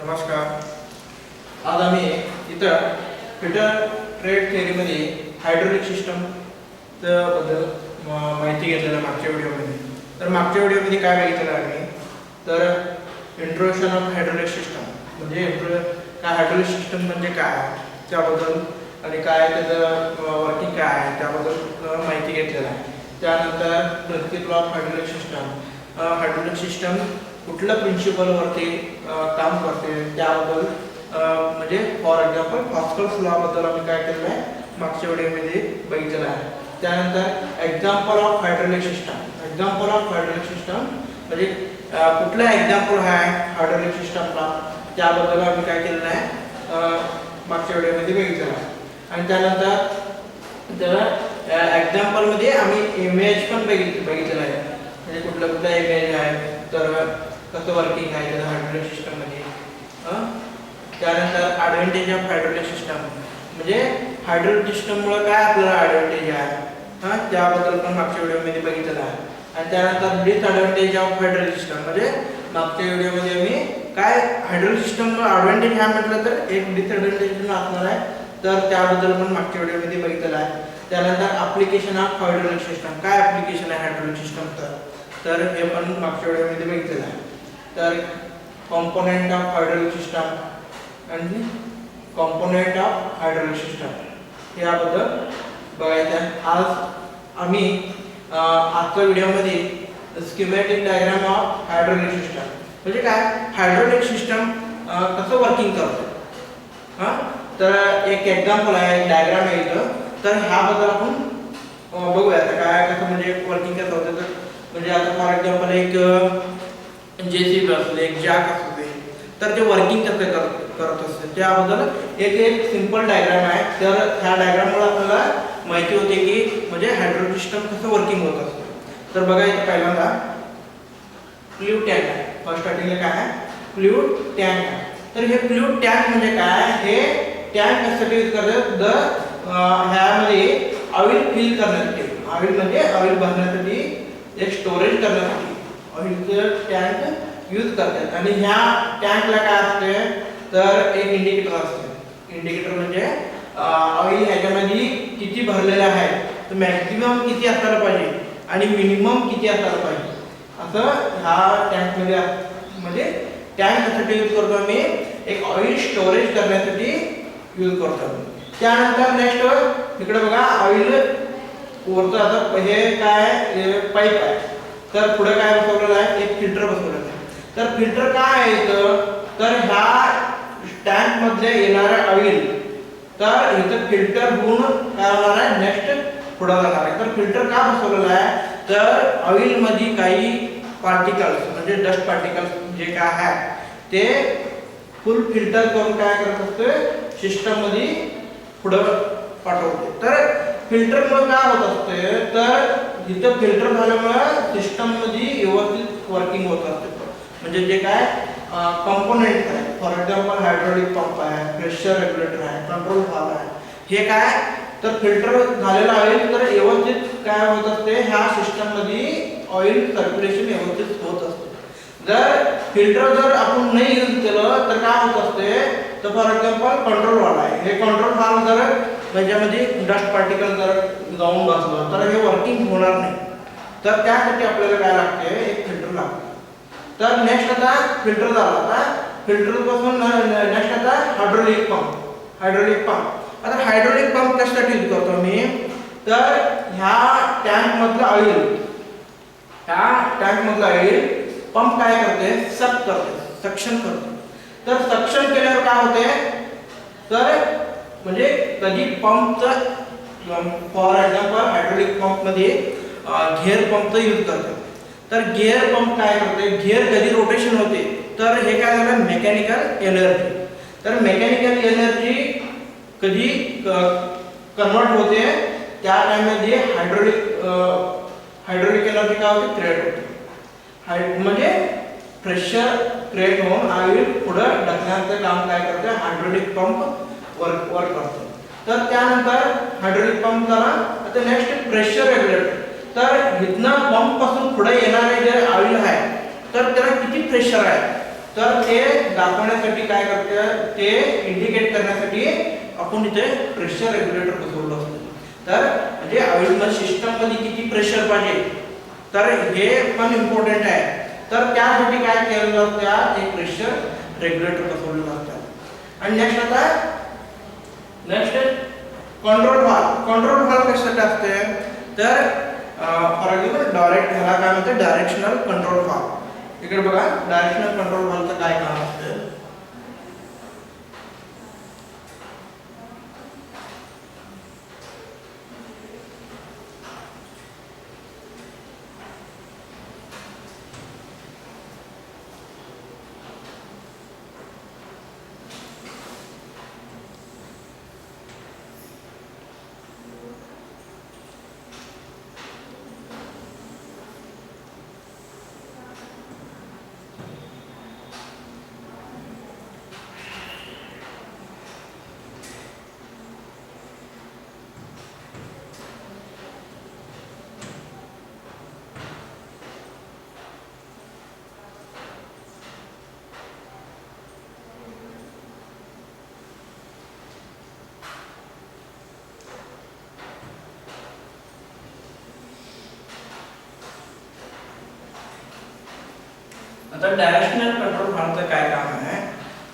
नमस्कार. आज आम्ही इथं फिटर ट्रेड थेअरीमध्ये हायड्रोलिक सिस्टम बद्दल माहिती घेतलेलं मागच्या व्हिडिओमध्ये. तर मागच्या व्हिडिओमध्ये काय बघितलं आम्ही, तर इंट्रोडक्शन ऑफ हायड्रोलिक सिस्टम म्हणजे काय हायड्रोलिक सिस्टम म्हणजे काय त्याबद्दल आणि काय त्याचं वर्किंग काय आहे त्याबद्दल माहिती घेतलेलं आहे. त्यानंतर principle of hydraulic system, hydraulic system कुठल्या प्रिन्सिपलवरती काम करते त्याबद्दल म्हणजे फॉर एक्झाम्पल पास्कल्स लॉ बद्दल आम्ही काय केलेलं आहे मागच्या व्हिडिओमध्ये बघितलेलं आहे. त्यानंतर example of hydraulic system, example of hydraulic system म्हणजे कुठला एक्झाम्पल आहे हायड्रोलिक सिस्टमला त्याबद्दल आम्ही काय केलेलं आहे मागच्या व्हिडिओमध्ये बघितलेलं आहे. आणि त्यानंतर त्याला एक्झाम्पलमध्ये आम्ही इमेज पण बघितलेलं आहे, म्हणजे कुठला इमेज आहे तर कसं वर्किंग आहे त्याचं हायड्रोलिक सिस्टममध्ये. त्यानंतर ॲडव्हान्टेज ऑफ हायड्रोलिक सिस्टम म्हणजे हायड्रोलिक सिस्टममुळे काय आपल्याला ॲडव्हान्टेज आहे त्याबद्दल पण मागच्या व्हिडिओमध्ये बघितलेलं आहे. आणि त्यानंतर डिसॲडव्हान्टेज ऑफ हायड्रोलिक सिस्टम म्हणजे मागच्या व्हिडिओमध्ये आम्ही काय हायड्रोलिक सिस्टमला ॲडव्हान्टेज आहे म्हटलं तर एक डिसॲडव्हान्टेज पण असणार आहे, तर त्याबद्दल पण मागच्या व्हिडिओमध्ये बघितलेलं आहे. त्यानंतर ॲप्लिकेशन ऑफ हायड्रोलिक सिस्टम, काय ॲप्लिकेशन आहे हायड्रोलिक सिस्टमचं तर हे पण मागच्या व्हिडिओमध्ये बघितलेलं आहे. तर कॉम्पोनेंट ऑफ हायड्रोलिक सिस्टम आणि कॉम्पोनेंट ऑफ हायड्रोलिक सिस्टम याबद्दल बघायचं. आज आम्ही आजच्या व्हिडिओमध्ये schematic diagram of hydraulic system म्हणजे काय हायड्रोलिक सिस्टम कसं वर्किंग करतं तर एक एक्झाम्पल आहे, डायग्राम आहे इथं, तर ह्याबद्दल आपण बघूया काय कसं म्हणजे वर्किंग कसं होतं. तर म्हणजे आता फॉर एक्झाम्पल एक JCB असू दे, एक जॅक असू दे, तर ते वर्किंग कसं करत असते त्याबद्दल एक सिंपल डायग्राम आहे. तर ह्या डायग्राममुळे आपल्याला माहिती होते की म्हणजे हायड्रोलिक सिस्टम कसं वर्किंग होत असतं. तर बघा इथे पहिल्यांदा फ्लूइड टँक आहे, फर्स्ट स्टार्टिंगला काय आहे फ्लूइड टँक आहे. तर हे फ्लूइड टँक म्हणजे काय, हे टँक कशासाठी यूज करतात ह्यामध्ये ऑइल फिल करण्यासाठी, ऑइल म्हणजे ऑइल भरण्यासाठी, एक स्टोरेज करण्यासाठी ऑइलचं टँक यूज करतात. आणि ह्या टँकला काय असते तर एक इंडिकेटर असते. इंडिकेटर म्हणजे ऑइल ह्याच्यामध्ये किती भरलेलं आहे, तर मॅक्सिमम किती असायला पाहिजे आणि मिनिमम किती असायला पाहिजे असं ह्या टँकमध्ये म्हणजे टँक कशासाठी यूज करतो आम्ही, एक ऑइल स्टोरेज करण्यासाठी यूज करतो. त्यानंतर नेक्स्ट इकडे बघा ऑइल वरचं आता हे काय पाईप आहे, तर पुढे काय बसवलेलं आहे एक फिल्टर बसवलेलं आहे. तर फिल्टर काय आहे इथं तर ह्या टँक मध्ये येणारं ऑइल तर इथं फिल्टर होऊन काय होणार आहे नेक्स्ट पुढे जाणार आहे. तर फिल्टर का बसवलेलं आहे तर ऑइल मध्ये काही पार्टिकल्स म्हणजे डस्ट पार्टिकल्स जे काय आहे ते फुल फिल्टर करून काय करत असते सिस्टम मध्ये पुढे पाठवते. तर फिल्टर मुळे काय होत असते तर इथं फिल्टर झाल्यामुळे सिस्टम मध्ये व्यवस्थित वर्किंग होत असते. म्हणजे जे काय कंपोनेंट आहे फॉर एक्झाम्पल हायड्रोलिक पंप आहे, प्रेशर रेग्युलेटर आहे, कंट्रोल व्हाल्व आहे, हे काय तर फिल्टर झालेलं ऑइल तर व्यवस्थित काय होत असते ह्या सिस्टम मध्ये ऑइल सर्क्युलेशन व्यवस्थित होत असते. जर फिल्टर जर आपण नाही यूज केलं तर काय होत असते तर फॉर एक्झाम्पल कंट्रोल व्हाल्व आहे, हे कंट्रोल व्हाल्व जर त्याच्यामध्ये डस्ट पार्टिकल जर जाऊन बसलं तर हे वर्किंग होणार नाही. तर त्यासाठी आपल्याला काय लागते एक फिल्टर लागते. तर नेक्स्ट आता फिल्टर झाला, आता फिल्टर पासून नेक्स्ट आता हायड्रोलिक पंप. हायड्रोलिक पंप आता हायड्रोलिक पंप कशासाठी यूज करतो मी तर ह्या टँक मधलं ऑइल, ह्या टँक मधलं ऑइल पंप काय करते सक करते, सक्शन करते. तर सक्शन केल्यावर काय होते तर म्हणजे कधी पंपचं फॉर एक्झाम्पल हायड्रोलिक पंप मध्ये गिअर पंपचा यूज करतात. तर गिअर पंप काय करते गिअर कधी रोटेशन होते तर हे काय झालं मेकॅनिकल एनर्जी. तर मेकॅनिकल एनर्जी कधी कन्वर्ट होते त्या टाइममध्ये हायड्रोलिक एनर्जी काय होते क्रिएट होते. म्हणजे प्रेशर क्रिएट होऊन ऑइल पुढे ढकलण्याचं काम काय करते हायड्रोलिक पंप वर्क करतो. तर त्यानंतर हायड्रोलिक पंप झाला. आता नेक्स्ट प्रेशर रेग्युलेटर. तर इथनं पंप पासून पुढे येणारे जे ऑइल आहे तर त्याला किती प्रेशर आहे तर ते दाखवण्यासाठी काय करते, ते इंडिकेट करण्यासाठी आपण इथे प्रेशर रेग्युलेटर बसवलं असतं. तर म्हणजे ऑइल सिस्टम मध्ये किती प्रेशर पाहिजे, तर हे पण इम्पॉर्टंट आहे. तर त्यासाठी काय केलं जातं, एक प्रेशर रेग्युलेटर बसवलेलं असतं. आणि नेक्स्ट कंट्रोल व्हॉल्व कशासाठी असते, तर फॉर एक्झाम्पल डायरेक्ट ह्याला काय म्हणते, डायरेक्शनल कंट्रोल व्हॉल्व. इकडे बघा डायरेक्शनल कंट्रोल व्हॉल्वचं काय काम असतं. आता डायरेक्शनल कंट्रोल व्हॉल्वचं काय काम आहे,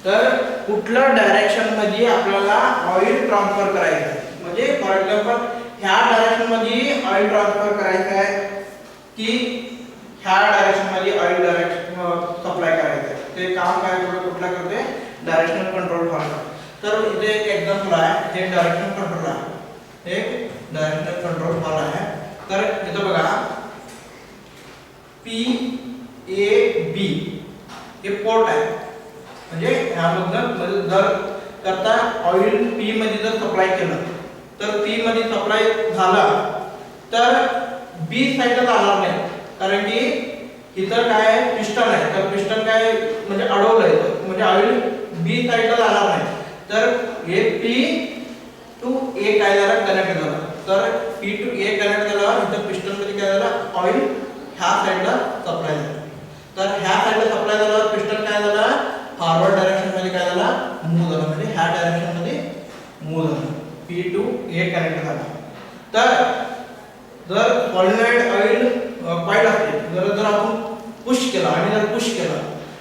तर कुठल्या डायरेक्शन मध्ये आपल्याला ऑइल ट्रान्सफर करायचं आहे. म्हणजे फॉर एक्झाम्पल ह्या डायरेक्शन मध्ये ऑइल ट्रान्सफर करायचं आहे की ह्या डायरेक्शन मध्ये ऑइल सप्लाय करायचं आहे, ते काम काय कुठला करते, डायरेक्शनल कंट्रोल व्हॉल्व. तर इथे एक एक्झाम्पल आहे, हे डायरेक्शनल कंट्रोल आहे, एक डायरेक्शनल कंट्रोल व्हॉल्व आहे. तर इथे बघा PAB हे पोर्ट आहे. म्हणजे ह्याबद्दल जर करता ऑइल P मध्ये जर सप्लाय केलं, तर P मध्ये सप्लाय झाला तर B साईडला जाणार नाही, कारण की इथं काय पिस्टन आहे. तर पिस्टन काय म्हणजे अडवलंय, म्हणजे ऑइल B साईडला जाणार नाही. तर हे P to A काय झालं, कनेक्ट झालं. तर P to A कनेक्ट झाल्यावर इथं पिस्टन मध्ये काय झालं, ऑइल ह्या साईडला सप्लाय झाला. तर ह्या साईडला सप्लाय झाल्यावर पिस्टन काय झाला, फॉरवर्ड डायरेक्शन मध्ये काय झाला, मूव्ह झाला. म्हणजे ह्या डायरेक्शन मध्ये मूव्ह झाला, P to A कनेक्ट झाला. तर जर सॉलिनॉइड ऑइल कॉइल असते, जर आपण पुश केला आणि जर पुश केला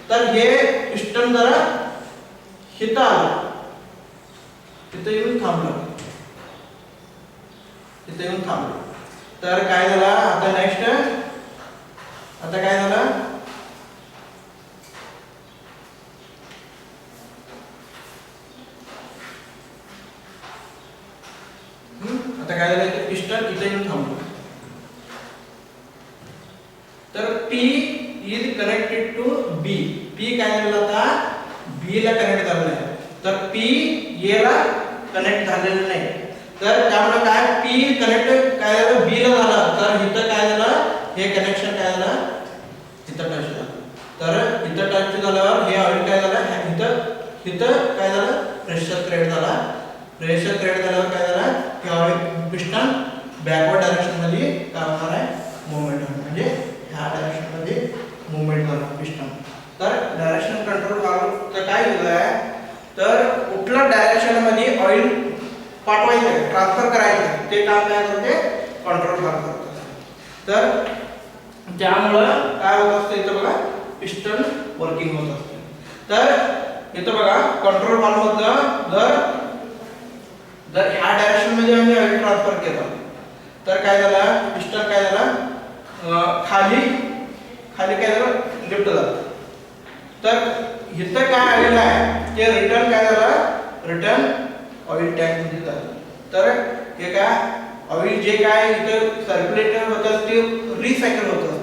तर हे पिस्टन जरा हिता आला, तिथे येऊन थांबलं, तिथे येऊन थांबलं. तर काय झालं, आता नेक्स्ट आता काय झालं, आता काय झालं, ते पिस्टन इथे येऊन थांबलं. तर P is connected to B. P काय झालं, आता B ला कनेक्ट झालेलं आहे. तर P A ला कनेक्ट झालेलं नाही. तर त्यामुळे काय P कनेक्ट काय झालं, B ला झालं. तर इथं काय झालं, हे कनेक्शन काय झालं, इथं टच झालं. तर इथं टच झाल्यावर हे ऑइल काय झालं, इथं काय झालं, प्रेशर क्रिएट झाला. प्रेशर क्रिएट झाल्यावर काय झालं, हे ऑइल पिस्टन बॅकवर्ड डायरेक्शन मध्ये काय होणार आहे, मूवमेंट होणार. म्हणजे ह्या डायरेक्शन मध्ये मूवमेंट होणार पिस्टन. तर डायरेक्शन कंट्रोल व्हॉल्वचं काय यूज आहे, तर कुठल्या डायरेक्शन मध्ये ऑइल पाठवायचं, ट्रान्सफर करायचं, ते काम काय करते, कंट्रोल व्हॉल्व करते. तर त्यामुळं काय होत असते, इथं बघा पिस्टन वर्किंग होत असते. तर इथं बघा कंट्रोल व्हॉल्व मधलं जर ह्या डायरेक्शन मध्ये आम्ही ऑइल ट्रान्सफर केलं, तर काय झालं, पिस्टन काय झालं, खाली काय झालं, लिफ्ट झालं. तर इथं काय आलेलं आहे, ते रिटर्न काय झालं, रिटर्न ऑइल टँक मध्ये जातं. तर हे काय ऑइल जे काय इथं सर्क्युलेटर होतं ते रिसायकल होतं.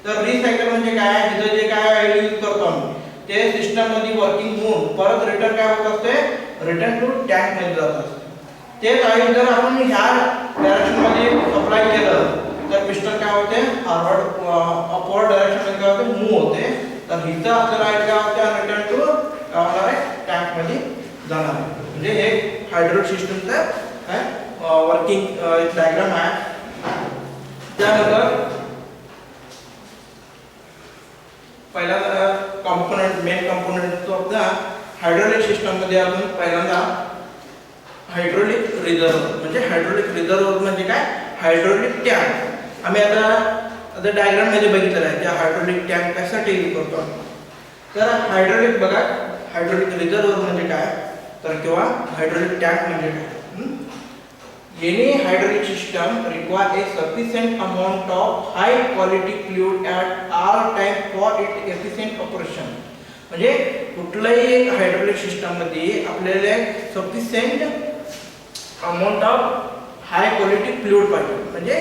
तर रिसायकल म्हणजे काय, इथं जे काय ऑइल यूज करतो आम्ही ते सिस्टम मध्ये वर्किंग होऊन परत रिटर्न काय होत असते, रिटर्न टू टँक मध्ये जात असते. तेच ऑइल जर आपण ह्या डायरेक्शन मध्ये सप्लाय केलं तर पिस्टन काय होते, फॉरवर्ड अपवर्ड डायरेक्शन मध्ये काय होते, मूव्ह होते. तर इथं आपल्याला ऑइल काय होते, रिटर्न टू काय होणार आहे, टँक मध्ये जाणार आहे. म्हणजे हे हायड्रोलिक सिस्टमचं काय वर्किंग डायग्राम आहे. त्यानंतर पहिला component main component of the hydraulic system मध्ये आपण पहिल्यांदा हायड्रोलिक रिझर्व्हर म्हणजे हायड्रोलिक रिझर्व्हर म्हणजे काय हायड्रोलिक टँक आम्ही आता डायग्राम मध्ये बघितलं आहे त्या हायड्रोलिक टँक कशासाठी यूज करतो तर हायड्रोलिक बघा हायड्रोलिक रिझर्व्हर म्हणजे काय तर किंवा हायड्रोलिक टँक म्हणजे काय Any hydraulic system require a sufficient amount of high quality fluid at all time for its efficient operation. म्हणजे कुठल्याही एक हायड्रोलिक सिस्टम मध्ये आपल्याला sufficient amount of high quality fluid पाहिजे म्हणजे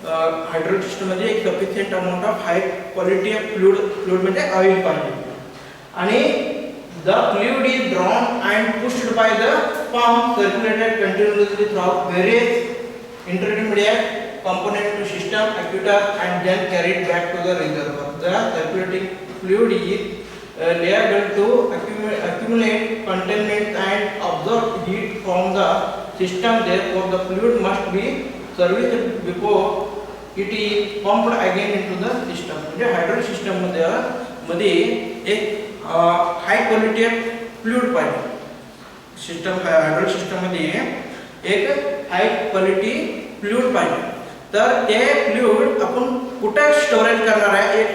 हायड्रोलिक सिस्टम मध्ये एक sufficient amount of high quality fluid म्हणजे ऑइल पाहिजे आणि the fluid is drawn and pushed by the pump circulated continuously throughout various intermediate component to system actuator and then carried back to the reservoir. The circulating fluid is liable to accumulate contaminants and absorb heat from the system. Therefore, the fluid must be serviced before it is pumped again into the system. म्हणजे hydraulic system मध्ये एक high quality fluid पाहिजे system hydraulic system मध्ये एक high quality fluid पाहिजे तर ते fluid आपण कुठे स्टोरेज करणार आहे एक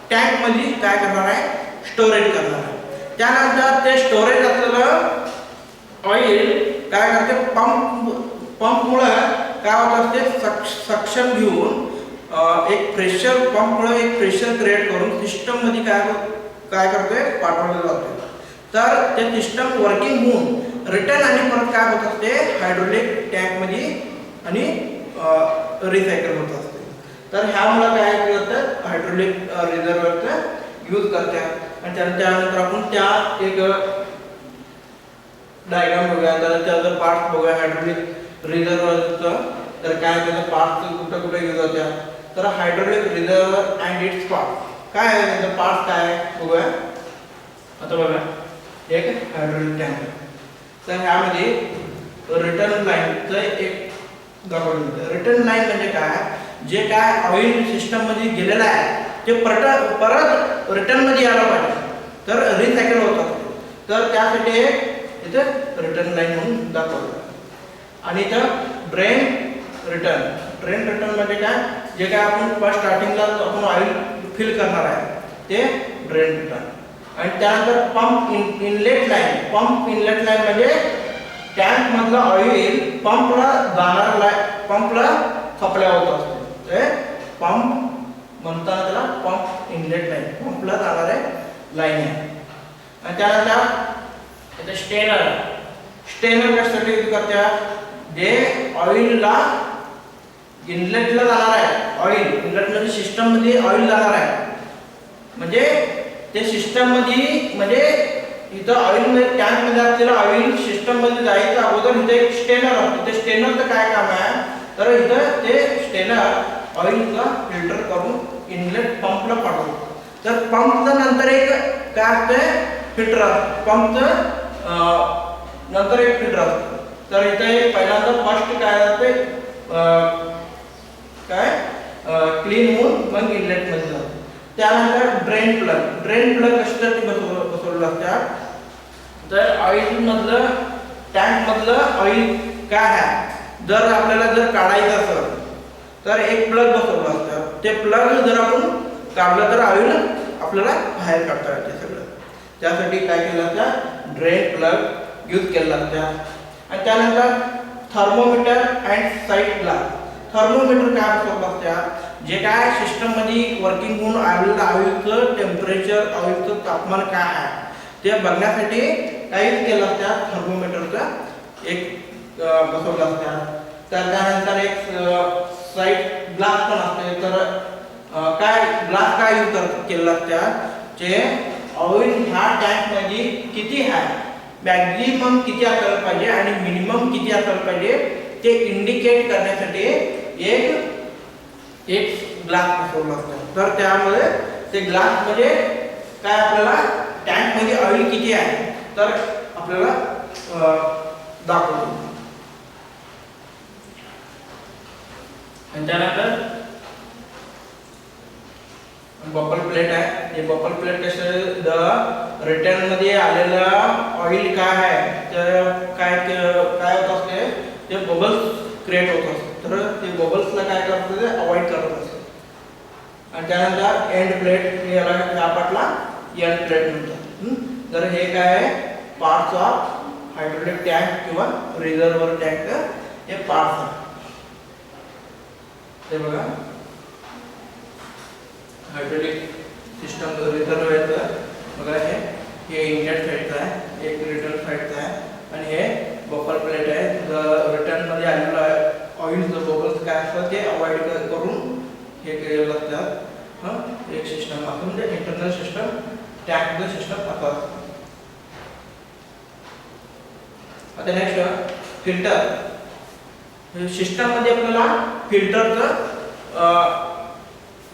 टँक मध्ये काय करणार आहे स्टोरेज करणार आहे त्यानंतर ते स्टोरेज असलेलं ऑइल काय करते पंपमुळे काय होत असते सक्शन घेऊन एक प्रेशर पंपमुळे एक प्रेशर क्रिएट करून सिस्टम मध्ये काय करतोय पाठवलं जातोय तर ते सिस्टम वर्किंग होऊन रिटर्न आणि परत काय होत असते हायड्रोलिक टँक मध्ये आणि रिसायकल होत असते तर ह्यामुळे काय करतात हायड्रोलिक रिझर्व्हरचा यूज करतात आणि त्यानंतर आपण त्या एक डायग्राम बघूया त्याचा पार्ट बघूया हायड्रोलिक रिझर्व्हरचं तर काय त्याचा पार्ट कुठे यूज होतात तर हायड्रोलिक रिझर्व्हर अँड इट्स पार्ट काय आहे त्याचा पार्ट काय बघूया आता बघा एक हायड्रोलिक टँक तर ह्यामध्ये रिटर्न लाईनचं एक दाखवलं रिटर्न लाईन म्हणजे काय जे काय ऑइल सिस्टम मध्ये गेलेलं आहे ते परत रिटर्न मध्ये यायला पाहिजे तर रिसायकल होतात तर त्यासाठी इथे रिटर्न लाईन म्हणून दाखवलं आणि इथं ड्रेन रिटर्न म्हणजे काय जे काय आपण फर्स्ट स्टार्टिंगला आपण ऑइल फिल करणार आहे ते ड्रेन रिटर्न आणि त्यानंतर पंप इनलेट लाईन म्हणजे टँक मधलं ऑइल पंपला जाणार पंपला सप्लाय होत असते ते पंप म्हणताना त्याला पंप इनलेट लाईन पंपला जाणारे लाईन आहे आणि त्यानंतर इथे स्टेनर कशासाठी यूज करतात जे ऑइलला इनलेटला जाणार आहे ऑइल इनलेट म्हणजे सिस्टम मध्ये ऑइल जाणार आहे म्हणजे ते सिस्टम मध्ये म्हणजे इथं ऑइल मध्ये टँक मध्ये असलेलं ऑइल सिस्टम मध्ये जायचं अगोदर इथे एक स्टेनर असतो ते स्टेनरचं काय काम आहे तर इथं ते स्टेनर ऑइलला फिल्टर करून इनलेट पंपला पाठवतो तर पंपचं नंतर एक काय असतं फिल्टर पंपचं नंतर एक फिल्टर असतं तर इथे पहिल्यांदा फर्स्ट काय असते काय क्लीन होऊन मग इनलेट मध्ये जातो त्यानंतर ड्रेन प्लग कशासाठी बसवलं असतात तर ऑइल मधलं टँक मधलं ऑइल काय आहे जर आपल्याला जर काढायचं असेल तर एक प्लग बसवलं असतं ते प्लग जर आपण काढलं तर ऑइल आपल्याला बाहेर काढता येते सगळं त्यासाठी काय केलं असतं ड्रेन प्लग यूज केला असतं आणि त्यानंतर thermometer and site glass thermometer काय बसवलं असतं जे काय सिस्टम मध्ये वर्किंग होऊन ऑइलचं टेम्परेचर ऑइलचं तापमान काय आहे ते बघण्यासाठी काय यूज केलं असतं थर्मोमीटरचा एक बसवलं असतं तर त्यानंतर एक साईट ग्लास पण असते तर काय ग्लास काय यूज केलं असतं जे ऑइल ह्या टँक मध्ये किती आहे मॅक्झिमम किती असायला पाहिजे आणि मिनिमम किती असायला पाहिजे ते इंडिकेट करण्यासाठी एक ग्लास बसवला असतो तर त्यामुळे ते ग्लास मध्ये काय आपल्याला टँक मध्ये ऑइल किती आहे तर आपल्याला दाखवतो आणि बफल प्लेट आहे. हे बफल प्लेट कसं द रिटर्न मध्ये आलेला ऑइल काय आहे तर काय काय होत असते ते बबल्स क्रिएट होत असते. तर ते बबल्सला काय करतं ते अवॉइड करत असते. आणि त्यानंतर एंड प्लेट याला ह्या पार्टला एंड प्लेट म्हणतात. तर हे काय आहे पार्ट्स ऑफ हायड्रोलिक टँक किंवा रिझर्व्हर टँक हे पार्ट्स आहेत. ते बघा हायड्रोलिक सिस्टम रिझर्व्हरचं बघा हे इनलेट साईडचं आहे, एक रिटर्न साईडचं आहे आणि हे बफर प्लेट आहे. रिटर्न मध्ये आलेलं ऑइलचं बबल्स काय असतं ते अवॉइड करून हे केलेलं असतात. एक सिस्टम असं म्हणजे इंटरनल सिस्टम टँकचं सिस्टम असं असतं. आता नेक्स्ट फिल्टर. सिस्टम मध्ये आपल्याला फिल्टरचं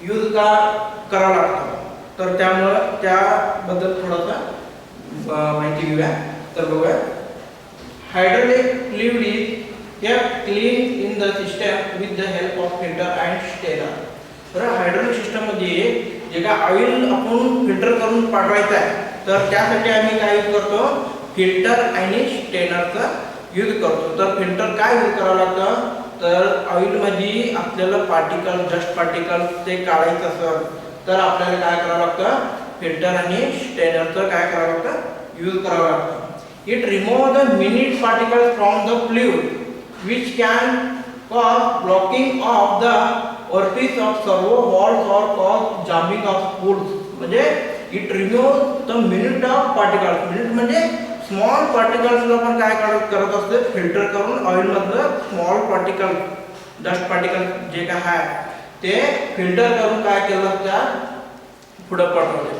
यूज का करावं लागतं तर त्यामुळं त्याबद्दल थोडासा माहिती घेऊया. तर बघूया hydraulic fluid is kept clean in the system with the help of filter and strainer. तर हायड्रोलिक सिस्टम मध्ये जे काय ऑइल आपण फिल्टर करून पाठवायचं आहे तर त्यासाठी आम्ही काय यूज करतो फिल्टर आणि स्ट्रेनरचा यूज करतो. तर फिल्टर काय यूज करावं लागतं तर ऑइल मध्ये आपल्याला पार्टिकल डस्ट पार्टिकल ते काढायचं असेल तर आपल्याला काय करावं लागतं फिल्टर आणि स्ट्रेनरचं काय करावं लागतं यूज करावं लागतं. It remove the minute particles from the fluid which can cause blocking of the orifice of servo valves or cause jamming of spools. म्हणजे it removes the minute of particles. minute म्हणजे small पार्टिकल्सला पण काय करत असते filter करून oil मधलं small particle dust particle जे काय आहे ते फिल्टर करून काय केलं असतं पुढे पाठवले.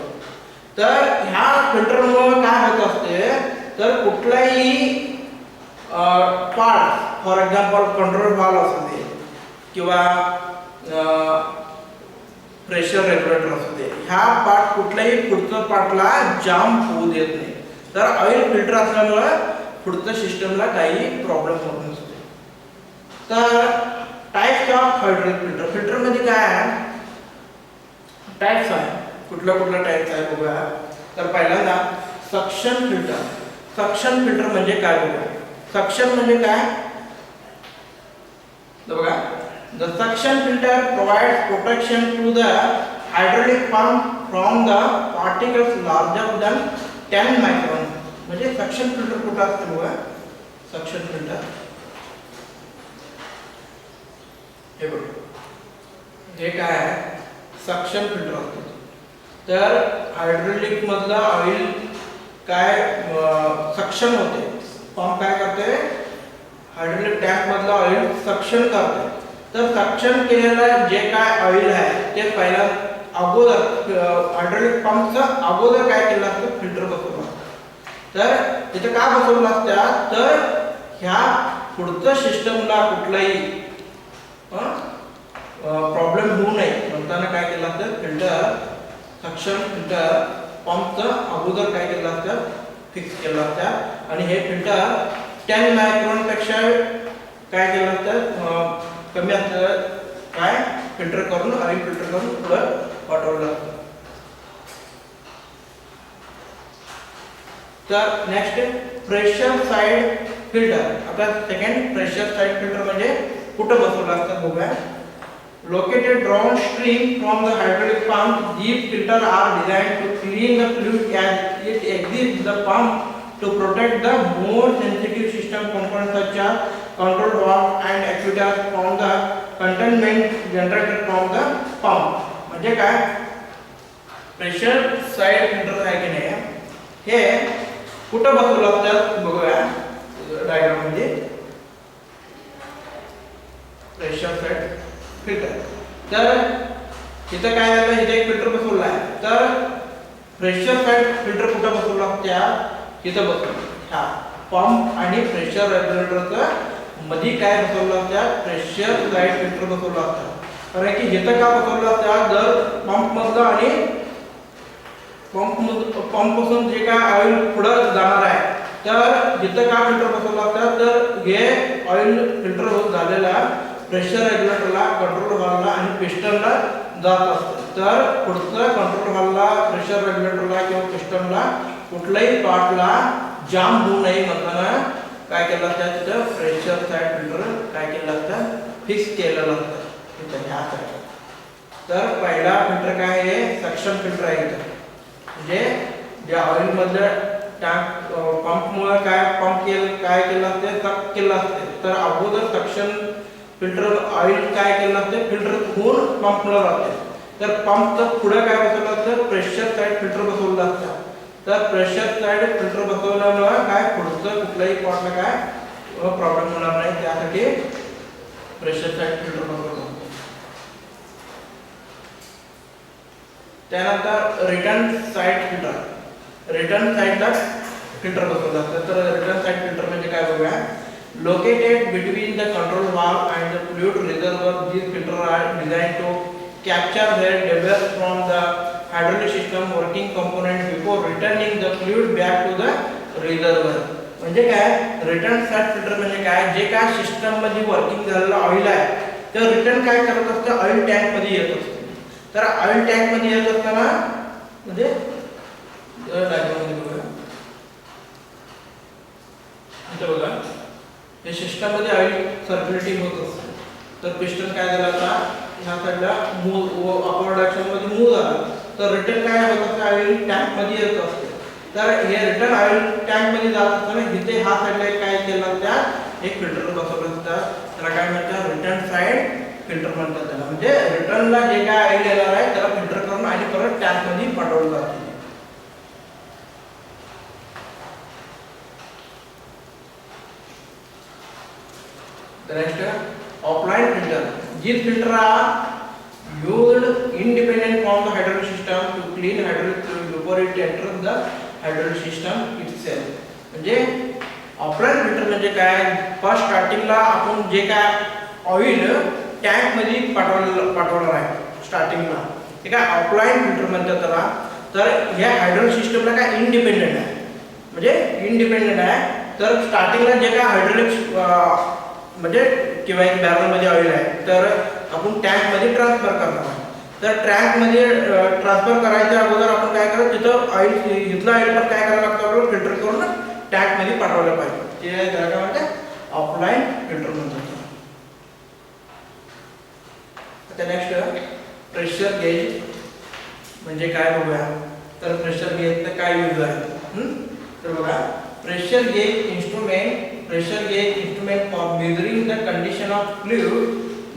तर ह्या फिल्टरमुळे काय होत असते तर कुठलाही part for example control valve असू दे किंवा प्रेशर रेग्युलेटर असू दे ह्या पार्ट कुठल्याही पुढच्या पार्टला जाम होऊ देत नाही. तर ऑइल फिल्टर असल्यामुळे पुढच्या सिस्टमला काही प्रॉब्लेम होत नसते. तर types of hydraulic filter. Filter मध्ये काय आहे टाइप्स आहे कुठल्या टाइप्स आहे बघूया. तर पहिल्यांदा सक्शन फिल्टर. सक्शन फिल्टर म्हणजे काय बघूया. सक्शन म्हणजे काय बघा the suction filter provides protection to the hydraulic pump from the particles larger than 10 micron. म्हणजे सक्शन फिल्टर कुठं असतं बघा सक्शन फिल्टर हे बघा हे काय आहे सक्शन फिल्टर असतं. तर हायड्रोलिक मधलं ऑइल काय सक्शन होते पंप काय करते हायड्रोलिक टँक मधलं ऑइल सक्शन करते. तर सक्शन केलेलं जे काय ऑइल आहे ते पहिला अगोदर हायड्रोलिक पंपचं अगोदर काय केलं असतं फिल्टर बसवलं. तर तिथे का बसवलं असतं तर ह्या पुढच्या सिस्टमला कुठलाही प्रॉब्लेम होऊ नये म्हणताना काय केलं असतं फिल्टर सक्शन फिल्टर पंपचं अगोदर काय केलं असतं फिक्स केलं असतं. आणि हे फिल्टर 10 मायक्रॉन पेक्षा काय केलं असतं कमी असतं काय फिल्टर करून ऑइल फिल्टर करून पुढे पाठवलं असतं. तर नेक्स्ट प्रेशर साइड फिल्टर. आता सेकंड प्रेशर साइड फिल्टर म्हणजे कुठं बसवलं असतं बघूया. Located downstream from the hydraulic pump, these filters are designed to clean the fluid as it exits the pump to protect the more sensitive system components such as control valve and actuators from the contaminant generated from the pump. म्हणजे काय pressure side filter आहे की नाही हे कुठं बसवलं असतं बघूया डायग्राम मध्ये. Pressure side filter. तर इथं काय झालं इथे एक फिल्टर बसवला आहे. तर प्रेशर साइड फिल्टर कुठं बसवला त्या इथं बसवलं. हा पंप आणि प्रेशर रेग्युलेटरचं मध्ये काय बसवलं त्या प्रेशर साइड फिल्टर बसवला असता. कारण की जिथं का बसवलं त्या जर पंप मधलं आणि पंप पासून जे काय ऑइल पुढे जाणार आहे तर जिथं का फिल्टर बसवला असता तर हे ऑइल फिल्टर होत झालेला प्रेशर रेग्युलेटरला कंट्रोल व्हॉल्वला आणि पिस्टनला जात असते. तर पुढचं कंट्रोल व्हॉल्वला, प्रेशर रेग्युलेटरला किंवा पिस्टनला कुठल्याही पार्टला जाम होऊ नये म्हणताना काय केलं असतं, तिथं प्रेशर साईड फिल्टर काय केलं असतं, फिक्स केलेलं असतं तिथं ह्या साईड. तर पहिला फिल्टर काय आहे, सक्शन फिल्टर आहे इथं. म्हणजे ज्या ऑइल मधलं टँक पंपमुळे काय काय केलं असते, सक केलं असते. तर अगोदर सक्शन फिल्टर ऑइल काय केलं असते, फिल्टर होऊन पंपला जाते. तर पंपचं पुढे काय बसवलं असतं, प्रेशर साईड फिल्टर बसवलं असतं. तर प्रेशर साईड फिल्टर बसवल्यामुळे काय पुढचं कुठल्याही पॉटला काय प्रॉब्लेम होणार नाही, त्यासाठी प्रेशर साईड फिल्टर बसवलं. त्यानंतर रिटर्न साईड फिल्टर, रिटर्न साईडला फिल्टर बसवलं असतं. तर रिटर्न साईड फिल्टर म्हणजे काय बघूया, located between the control valve and the fluid reservoir. This filter are designed to capture the debris from the hydraulic system working component before returning the fluid back to the reservoir. म्हणजे काय, return side filter म्हणजे काय, जे काय system मध्ये working झालेलं oil आहे तर रिटर्न काय करत असतं, ऑइल टँक मध्ये येत असतं. तर ऑइल टँक मध्ये येत असताना म्हणजे बघा हे सिस्टम मध्ये ऑइल सर्क्युलेटिंग होत असतं. तर पिस्टन काय झाला आता ह्या साईडला मूव अपवर्ड डायरेक्शन मध्ये मूव झाला, तर रिटर्न काय होत असतं, ऑइल टँक मध्ये येत असते. तर हे रिटर्न ऑइल टँक मध्ये जात असताना इथे हा साईडला काय केलं, त्यात एक फिल्टर बसवलं असतं. त्याला काय म्हणतात, रिटर्न साईड फिल्टर म्हणतात त्याला. म्हणजे रिटर्नला जे काय ऑइल येणार आहे त्याला फिल्टर करून आणि परत टँक मध्ये पाठवलं जाते. Next offline filter. These filters are used independent from the hydraulic system to clean hydraulic fluid before it enters the hydraulic system itself. म्हणजे ऑफलाइन फिल्टर म्हणजे काय, फर्स्ट स्टार्टिंगला आपण जे काय ऑइल टँक मध्ये पाठवणार आहे स्टार्टिंगला, ठीक आहे, ऑफलाइन फिल्टर म्हणतात त्याला. तर या हायड्रोलिक सिस्टमला काय इंडिपेंडेंट आहे, म्हणजे इंडिपेंडेंट आहे. तर स्टार्टिंगला जे काय हायड्रोलिक म्हणजे किंवा एक बॅरल मध्ये ऑइल आहे तर आपण टँक मध्ये ट्रान्सफर करणार. तर टँक मध्ये ट्रान्सफर करायच्या अगोदर आपण काय करतो, तिथं ऑइल इथलं ऑइल पण काय करायला लागतं, आपल्याला फिल्टर करून टँक मध्ये पाठवलं पाहिजे. ते त्याला काय म्हणतात, ऑफलाइन फिल्टर म्हणतात. आता नेक्स्ट प्रेशर गेज म्हणजे काय बघूया. तर प्रेशर गेजचं काय यूज आहे, तर बघा, pressure gauge instrument, pressure gauge instrument for measuring the condition of fluid,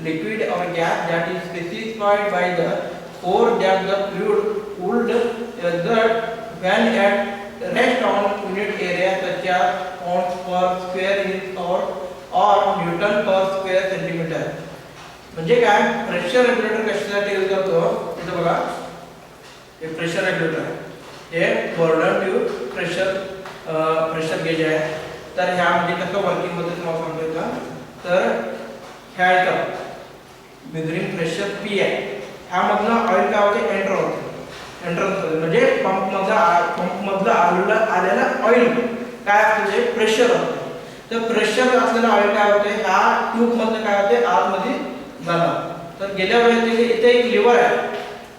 liquid or gas that is specified by the force that the fluid would exert when at rest on unit area such as pounds per square inch or newton per square centimeter. म्हणजे काय, pressure regulator कशासाठी use करतो, इथे बघा हे pressure regulator आहे, हे burner tube pressure gauge आहे. तर ह्यामध्ये कसं वर्किंग मध्ये तुम्हाला सांगतो का, तर ह्या इथं मेजरिंग प्रेशर पी आहे, ह्यामधनं ऑइल काय होते, एंट्रन्स होते. म्हणजे पंपमधलं आलेलं ऑइल काय असते, प्रेशर असते. तर प्रेशर असलेलं ऑइल काय होते, ह्या ट्यूब मधनं काय होते, आतमध्ये जाणार. तर गेल्या वेळेस इथे एक लिव्हर आहे,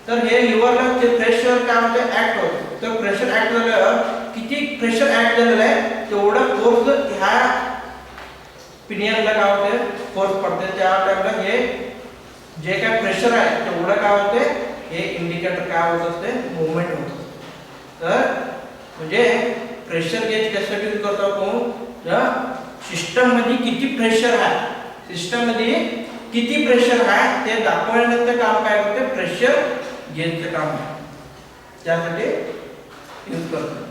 तर हे लिव्हरला ते प्रेशर काय होते, ऍक्ट होते. तर प्रेशर ऍक्ट झाल्यावर किती प्रेशर ऍक्ट झालेलं आहे तेवढं फोर्स ह्या पिनियनला काय होते, फोर्स पडते. त्या टाइमला हे जे काय प्रेशर आहे तेवढं काय होते, हे इंडिकेटर काय होत असते, मूवमेंट होत असते. तर म्हणजे प्रेशर गेज कशासाठी यूज करतो आपण, सिस्टम मध्ये किती प्रेशर आहे, सिस्टम मध्ये किती प्रेशर आहे ते दाखवण्याचं काम काय करते, प्रेशर गेजचं काम आहे, त्यासाठी यूज करतो.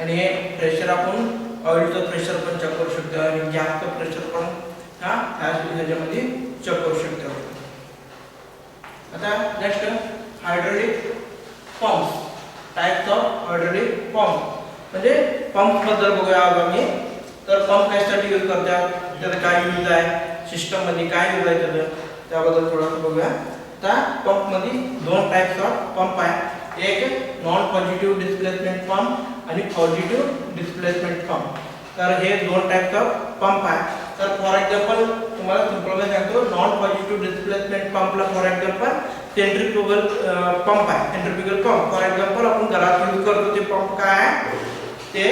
आणि हे प्रेशर आपण ऑइलचं प्रेशर पण चेक करू शकतो आणि गॅसचं प्रेशर पण ह्याच्यामध्ये चेक करू शकतो. आता next hydraulic pumps, types of hydraulic pump. म्हणजे पंप बद्दल बघूया आज आम्ही. तर पंप कशासाठी यूज करतात, त्याचं काय यूज आहे, सिस्टम मध्ये काय यूज आहे त्याबद्दल थोडंसं बघूया. आता पंप मध्ये दोन टाइप्स ऑफ पंप आहे, एक नॉन पॉझिटिव्ह डिस्प्लेसमेंट पंप आणि पॉझिटिव्ह डिस्प्लेसमेंट पंप. तर हे दोन टाइप्स ऑफ पंप आहे. तर फॉर एक्झाम्पल तुम्हाला सिंपलमध्ये सांगतो, नॉन पॉझिटिव्ह डिस्प्लेसमेंट पंपला फॉर एक्झाम्पल सेंट्रीफ्युगल पंप आहे. सेंट्रीफ्युगल पंप फॉर एक्झाम्पल आपण घरात यूज करतो ते पंप काय आहे, ते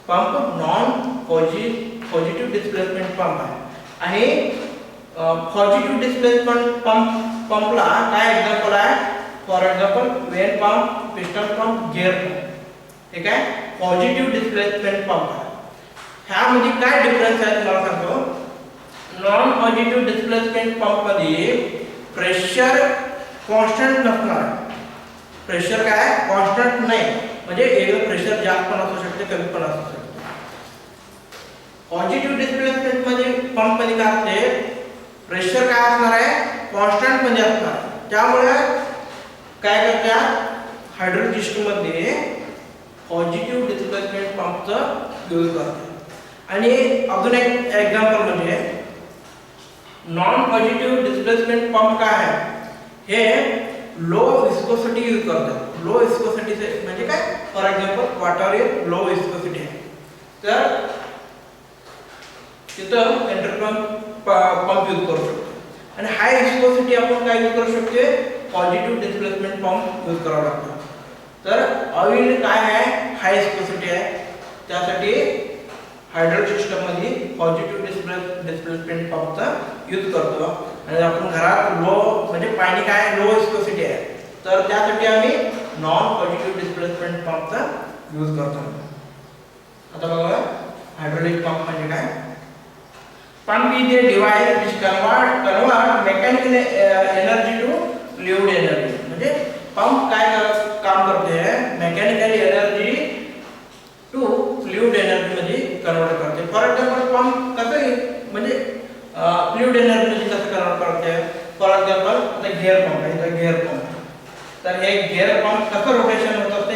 pump non positive displacement pump आहे. आणि पॉझिटिव्ह डिस्प्लेसमेंट पंपला काय एक्झाम्पल आहे, for example vane pump, piston pump, gear pump. ठीक आहे, पॉझिटिव्ह डिस्प्लेसमेंट पंप आहे. ह्यामध्ये काय डिफरन्स आहे तुम्हाला सांगतो. नॉन पॉझिटिव्ह डिस्प्लेसमेंट पंप मध्ये प्रेशर कॉन्स्टंट नसणार. प्रेशर काय कॉन्स्टंट नाही, म्हणजे एकदा प्रेशर जास्त पण असू शकते, कमी पण असू शकते. पॉझिटिव्ह डिस्प्लेसमेंट मध्ये पंप मध्ये काय असते, प्रेशर काय असणार आहे, कॉन्स्टंट मध्ये असणार. त्यामुळे काय करतात हायड्रोलिक सिस्टम मध्ये पॉझिटिव्ह डिस्प्लेसमेंट पंपचा यूज करतात. आणि अजून एक एक्झाम्पल म्हणजे नॉन पॉझिटिव्ह डिस्प्लेसमेंट पंप काय आहे, हे लो विस्कोसिटी यूज करतात. लो विस्कोसिटी म्हणजे काय, for example water is low viscosity आहे, तर तिथं पंप यूज करू शकतो. आणि हाय विस्कोसिटी आपण काय यूज करू शकतो, पॉझिटिव्ह डिस्प्लेसमेंट पंप यूज करावा लागतो. तर ऑइल काय आहे, हाय विस्कोसिटी आहे, त्यासाठी हायड्रोलिक सिस्टम मध्ये पॉझिटिव्ह डिस्प्लेसमेंट पंपचा यूज करतो. आणि आपण घरात लो म्हणजे पाणी काय लो विस्कोसिटी आहे, तर त्यासाठी आम्ही नॉन पॉझिटिव्ह डिस्प्लेसमेंट पंपचा यूज करतो. आता बघा हायड्रोलिक पंप म्हणजे काय. Pump is a device which convert mechanical energy to fluid energy. म्हणजे पंप काय काम करते है, mechanical energy to fluid energy मध्ये कन्वर्ट करते. फॉर एक्झाम्पल पंप कसं म्हणजे फ्लुइड एनर्जी मध्ये कसं कन्वर्ट करते. फॉर एक्झाम्पल आता गिअर पंप आहे, गिअर पंप, तर हे गिअर पंप कसं रोटेशन होत असते,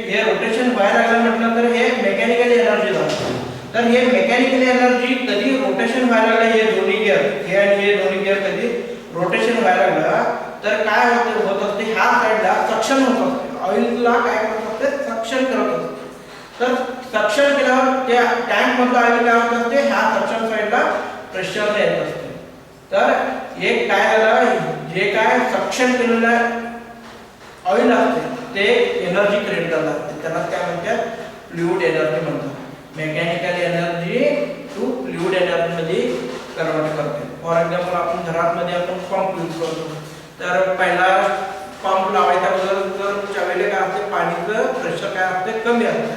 हे रोटेशन व्हायला लागलं म्हटलं तर हे मेकॅनिकल एनर्जी जाते. तर हे मेकॅनिकल एनर्जी कधी रोटेशन व्हायला लागलं, हे दोन्ही गिअर, हे आणि हे दोन्ही गिअर कधी रोटेशन व्हायला लागलं तर काय होत असते, ह्या साईडला सक्शन होत असते. ऑइलला काय करत असते, सक्शन करत असते. तर सक्शन केल्यावर त्या टँक मधलं ऑइल काय होत असते, ह्या सक्शन साईडला प्रेशर येत असते. तर एक काय झालं, जे काय सक्शन केलेलं ऑइल असते ते एनर्जी क्रिएट करत असते, त्याला काय म्हणतात फ्लुइड एनर्जी म्हणतात. Mechanical energy to fluid energy मध्ये कन्वर्ट करते. फॉर एक्झाम्पल आपण घरामध्ये आपण पंप यूज करतो, तर पहिला पंप लावायचा अगोदर त्यावेळेला काय असते, पाणीचं प्रेशर काय असते, कमी असते.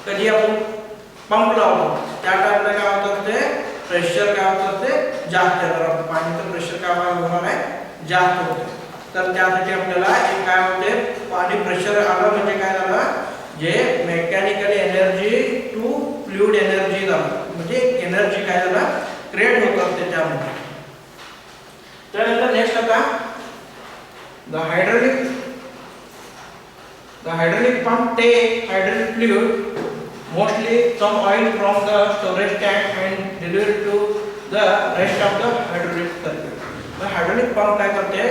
कधी आपण पंप लावतो त्या टाइमला काय होत असते, प्रेशर काय होत असते, जास्त येणार, पाणीचं प्रेशर काय होणार आहे, जास्त होते. तर त्यासाठी आपल्याला एक काय होते, पाणी प्रेशर आलं म्हणजे काय झालं, जे mechanical energy to fluid energy झालं, म्हणजे एनर्जी काय झालं क्रिएट होत असते त्यामध्ये. त्यानंतर नेक्स्ट आता the hydraulic pump take hydraulic fluid, mostly some oil from the storage tank and deliver to the rest of the hydraulic circuit. तर हायड्रोलिक पंप काय करते,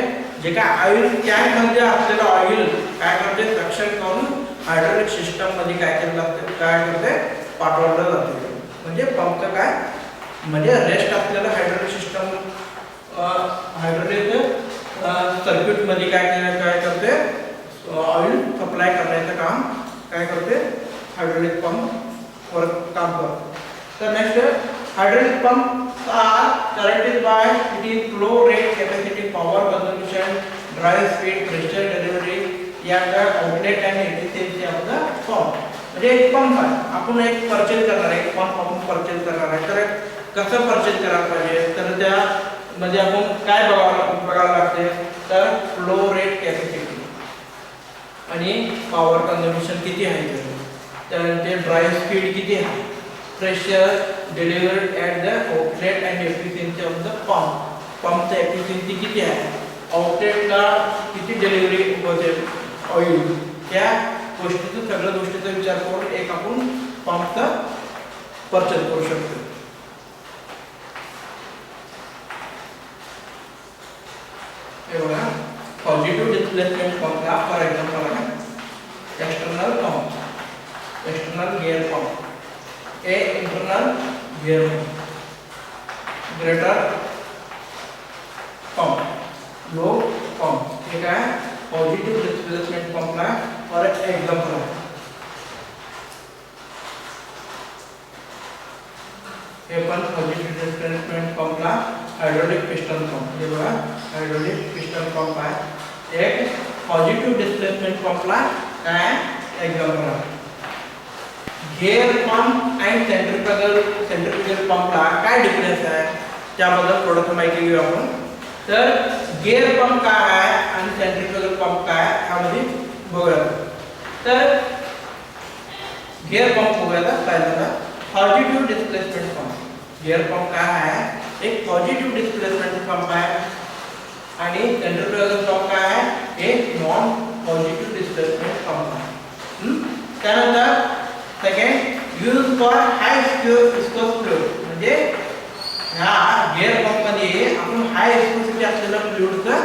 जे काय ऑइल टँक मध्ये असलेलं ऑइल काय करते, सक्शन करून हायड्रोलिक सिस्टम मध्ये काय केलं जाते, काय करते, पाठवलं जाते. म्हणजे पंपचं काय म्हणजे रेस्ट असलेलं हायड्रोलिक सिस्टम, हायड्रोलिक सर्किट मध्ये काय करते, ऑइल सप्लाय करण्याचं काम काय करते, हायड्रोलिक पंप वर काम करते. तर next hydraulic pumps are characterized by its flow rate, capacity, power consumption, drive speed, pressure delivery, याचा आउटलेट आणि एफिशियन्सी ऑफ द पंप. म्हणजे एक पंप आहे, आपण एक परचेज करणार आहे, एक पंप आपण परचेज करणार आहे, तर कसं परचेज करायला पाहिजे, तर त्यामध्ये आपण काय बघायला लागते, तर फ्लो रेट, कॅपॅसिटी आणि पॉवर कंझम्पशन किती आहे, त्यानंतर ड्राईव्ह स्पीड किती आहे, pressure delivered at the outlet and efficiency of the pump. पंपचा एफिशियन्सी किती आहे, आउटलेटला किती डिलिव्हरी होते ऑइल, त्या गोष्टीचं सगळ्या गोष्टीचा विचार करून एक आपण पंपचा परचेज करू शकतो. हे बघा पॉझिटिव्ह डिस्प्लेसमेंट पंपला फॉर एक्झाम्पल आहे external pump, external gear pump, a internal gear pump. Gerotor pump, lobe pump, हे काय पॉझिटिव्ह डिस्प्लेसमेंट पंपला फॉर एक्झाम्पल आहे. हे पण पॉझिटिव्ह डिस्प्लेसमेंट पंपला हायड्रोलिक पिस्टन पंप, हे बघा हायड्रोलिक पिस्टन पंप आहे. एक पॉझिटिव्ह डिस्प्लेसमेंट पंपला काय एक्झाम्पल आहे. गिअर पंप आणि सेंट्रिफ्युगल पंपला काय डिफरन्स आहे त्याबद्दल थोडंसं माहिती घेऊ आपण. तर गिअर पंप काय आहे आणि सेंट्रिफ्युगल पंप काय आहे यामध्ये बघूया. तर गिअर पंप बघूया पहिल्यांदा. Positive displacement pump, gear pump काय आहे एक पॉझिटिव्ह डिस्प्लेसमेंट पंप आहे आणि सेंट्रिफ्युगल पंप काय आहे एक नॉन पॉझिटिव्ह डिस्प्लेसमेंट पंप आहे. त्यानंतर second use for high viscous fluid, म्हणजे ह्या गिअर पंप मध्ये आपण हाय विस्कोसिटी असलेल्या फ्लुइडचा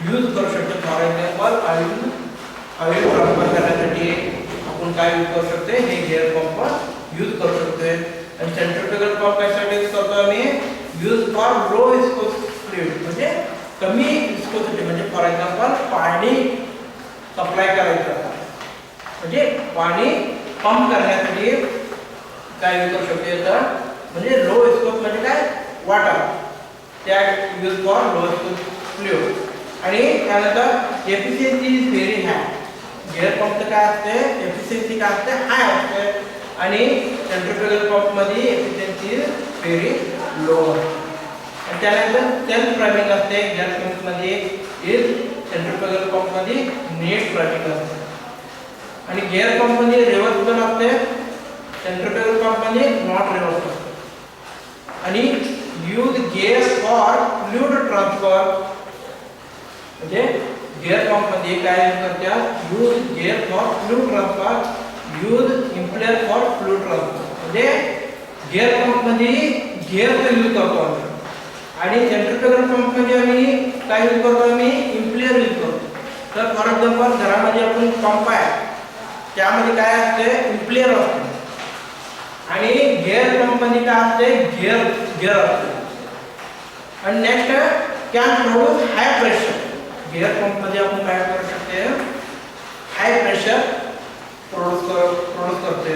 यूज करू शकतो. फॉर एक्झाम्पल ऑइल ट्रान्सफर करण्यासाठी आपण काय यूज करू शकतो हे गिअर पंप यूज करू शकतो. आणि सेंट्रिफ्युगल पंप कशासाठी यूज करतो आम्ही use for low viscous fluid, म्हणजे कमी विस्कोसिटी, म्हणजे फॉर एक्झाम्पल पाणी सप्लाय करायचं म्हणजे पाणी पंप करण्यासाठी काय यूज करू शकतो तर म्हणजे लो विस्कोस म्हणजे काय वॉटर, त्या use for low viscous fluid. आणि त्यानंतर efficiency is very high, gear पंपचं काय असते एफिशियन्सी काय असते हाय असते आणि सेंट्रिफ्युगल पंप मध्ये एफिशियन्सी इज व्हेरी लो. आणि त्यानंतर सेल्फ प्रायमिंग असते गिअर पंप मध्ये, इज सेंट्रिफ्युगल पंप मध्ये नेट प्रायमिंग असते. आणि गिअर पंप मध्ये रिव्हर्स पण असते, सेंट्रिफ्युगल पंप मध्ये नॉट रिव्हर्स असते. आणि use gear for fluid transfer, म्हणजे गिअर पंप मध्ये काय यूज करतात use gear for fluid transfer, use impeller for fluid transfer, म्हणजे गिअर पंप मध्ये गिअरचा यूज करतो आम्ही आणि सेंट्रिफ्युगल पंप मध्ये आम्ही काय यूज करतो आम्ही इंप्लेअर यूज करतो. तर फॉर एक्झाम्पल घरामध्ये आपण पंप आहे त्यामध्ये काय असते इंप्लेअर असते आणि गिअर पंप मध्ये काय असते गिअर असते. आणि next can produce high pressure, gear pump मध्ये आपण काय करू शकतो हाय प्रेशर प्रोड्यूस करते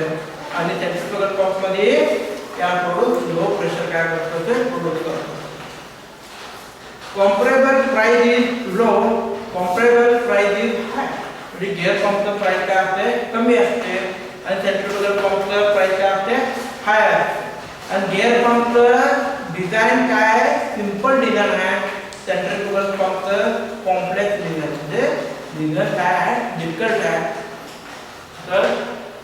आणि सेंट्रिफ्युगल पंप मध्ये कॅन प्रोड्यूस लो प्रेशर काय करतो ते प्रोड्यूस करतो. Comparable price is low, comparable price is high, म्हणजे गिअर पंपचं प्राइस काय असते कमी असते आणि सेंट्रिफ्युगल पंपचं प्राइस काय असते हाय असते. आणि गिअर पंपचं डिझाइन काय सिंपल डिझाइन आहे, सेंट्रिफ्युगल पंपचं कॉम्प्लेक्स डिझाइन, म्हणजे डिझाइन काय आहे डिफिकल्ट आहे. तर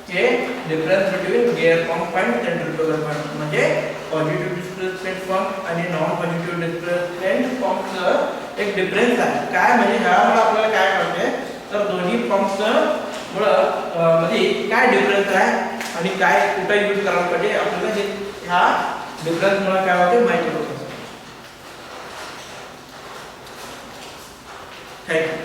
हे डिफरन्स बिटवीन गिअर पंप आणि सेंट्रिफ्युगल पंप, म्हणजे पॉझिटिव्ह डिस्प्लेसमेंट पंप आणि नॉन पॉझिटिव्ह डिस्प्लेसमेंट पंपचं एक डिफरन्स आहे. काय म्हणजे ह्यामुळे आपल्याला काय कळते तर दोन्ही पंपचं मध्ये काय डिफरन्स आहे आणि काय कुठे यूज करायला पाहिजे आपल्याला हे ह्या डिफरन्समुळे काय होते माहिती होतं. थँक्यू.